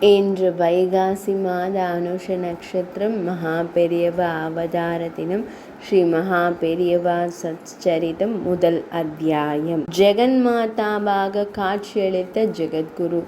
இன்று வைகாசி மாத அனுஷ நட்சத்திரம். மகா பெரியவா அவதார தினம். ஸ்ரீ மகா பெரியவா சச்சரிதம் முதல் அத்தியாயம். ஜெகன்மாதாவாக காட்சியளித்த ஜெகத்குரு.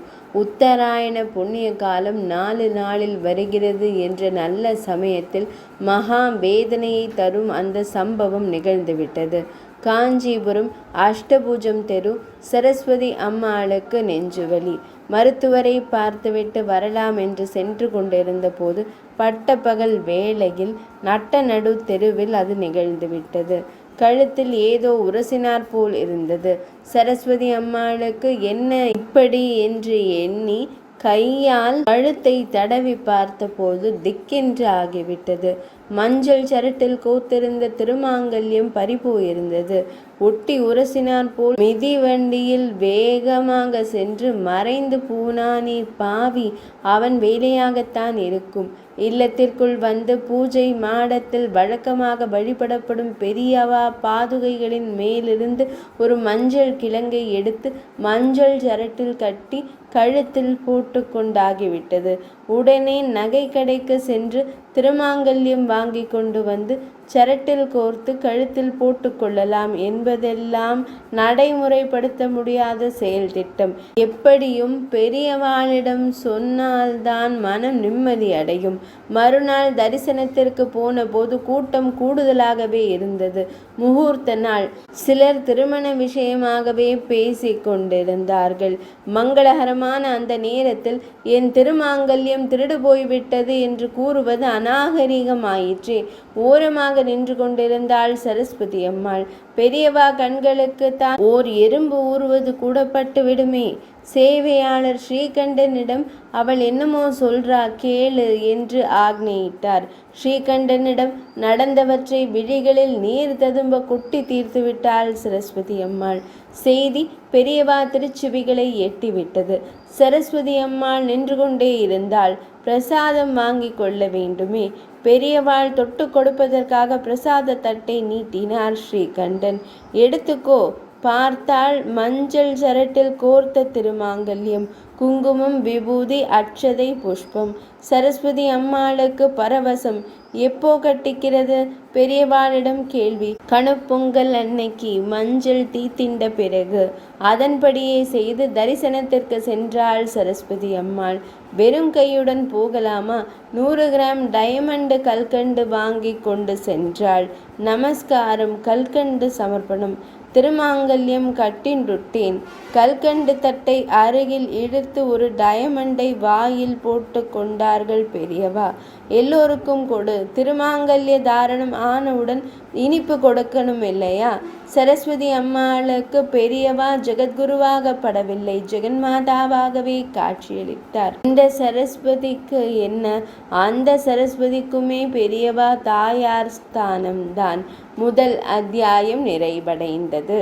உத்தராயண புண்ணிய காலம் 4 நாளில் வருகிறது என்ற நல்ல சமயத்தில் மகா வேதனையை தரும் அந்த சம்பவம் நிகழ்ந்துவிட்டது. காஞ்சிபுரம் அஷ்டபுஜம் தெரு. சரஸ்வதி அம்மாளுக்கு நெஞ்சுவலி. மருத்துவரை பார்த்துவிட்டு வரலாம் என்று சென்று கொண்டிருந்த போது பட்டப்பகல் வேளையில் நட்ட நடு தெருவில் அது நிகழ்ந்துவிட்டது. கழுத்தில் ஏதோ உரசினார் போல் இருந்தது. சரஸ்வதி அம்மாளுக்கு என்ன இப்படி என்று எண்ணி கையால் கழுத்தை தடவி பார்த்தபோது திக்கென்று ஆகிவிட்டது. மஞ்சள் சரட்டில் கோத்திருந்த திருமாங்கல்யம் பறிபோயிருந்தது. ஒட்டி உரசினார் போல் மிதிவண்டியில் வேகமாக சென்று மறைந்து பூனானே பாவி, அவன் வேலையாகத்தான் இருக்கும். இல்லத்திற்குள் வந்து பூஜை மாடத்தில் வழக்கமாக வழிபடப்படும் பெரியவா பாதுகைகளின் மேலிருந்து ஒரு மஞ்சள் கிழங்கை எடுத்து மஞ்சள் சரட்டில் கட்டி கழுத்தில் போட்டு கொண்டாகிவிட்டது. உடனே நகை கடைக்கு சென்று திருமாங்கல்யம் வாங்கி கொண்டு வந்து சரட்டில் கோர்த்து கழுத்தில் போட்டு கொள்ளலாம் என்பதெல்லாம் நடைமுறைப்படுத்த முடியாத செயல் திட்டம். எப்படியும் பெரியவாளிடம் சொன்னால்தான் மனம் நிம்மதி அடையும். மறுநாள் தரிசனத்திற்கு போன போது கூட்டம் கூடுதலாகவே இருந்தது. முகூர்த்த நாள். சிலர் திருமண விஷயமாகவே பேசிக் கொண்டிருந்தார்கள். மங்களகரமான அந்த நேரத்தில் என் திருமாங்கல்யம் திருடு போய்விட்டது என்று கூறுவது அநாகரிகமாயிற்றே. ஓரமாக நின்று கொண்டிருந்தாள் சரஸ்வதி அம்மாள். பெரியவா கண்களுக்கு தான் ஓர் எறும்பு ஊறுவது கூட பட்டு விடுமே. சேவையாளர் ஸ்ரீகண்டனிடம் அவள் என்னமோ சொல்றா கேளு என்று ஆக்னையிட்டார். ஸ்ரீகண்டனிடம் நடந்தவற்றை விழிகளில் நீர் ததும்ப கொட்டி தீர்த்து விட்டாள் சரஸ்வதி அம்மாள். செய்தி பெரியவா திருச்சுவிகளை எட்டிவிட்டது. சரஸ்வதி அம்மாள் நின்று கொண்டே இருந்தாள். பிரசாதம் வாங்கி கொள்ள வேண்டுமே. பெரியவாள் தொட்டு கொடுப்பதற்காக பிரசாத தட்டை நீட்டினார் ஸ்ரீகண்டன். எடுத்துக்கோ. பார்த்தாள் மஞ்சள் சரட்டில் கோர்த்த திருமாங்கல்யம், குங்குமம், விபூதி, அட்சதை, புஷ்பம். சரஸ்வதி அம்மாளுக்கு பரவசம். எப்போ கட்டிக்கிறது? பெரியவாளிடம் கேள்வி. கணுப்பொங்கல் அன்னைக்கு மஞ்சள் தீத்திண்ட பிறகு. அதன்படியே செய்து தரிசனத்திற்கு சென்றாள் சரஸ்வதி அம்மாள். வெறும் கையுடன் போகலாமா? 100 கிராம் டைமண்ட் கல்கண்டு வாங்கி கொண்டு சென்றாள். நமஸ்காரம். கல்கண்டு சமர்ப்பணம். திருமாங்கல்யம் கட்டின்றுட்டேன். கல்கண்டு தட்டை அருகில் இழுத்து ஒரு டயமண்டை வாயில் போட்டு கொண்டார்கள் பெரியவா. எல்லோருக்கும் கொடு. திருமாங்கல்ய தாரணம் ஆனவுடன் இனிப்பு கொடுக்கணும் இல்லையா? சரஸ்வதி அம்மாளுக்கு பெரியவா ஜெகத்குருவாக படவில்லை, ஜெகன்மாதாவாகவே காட்சியளித்தார். இந்த சரஸ்வதிக்கு என்ன? அந்த சரஸ்வதிக்குமே பெரியவா தாயார் ஸ்தானம்தான். முதல் அத்தியாயம் நிறைவடைந்தது.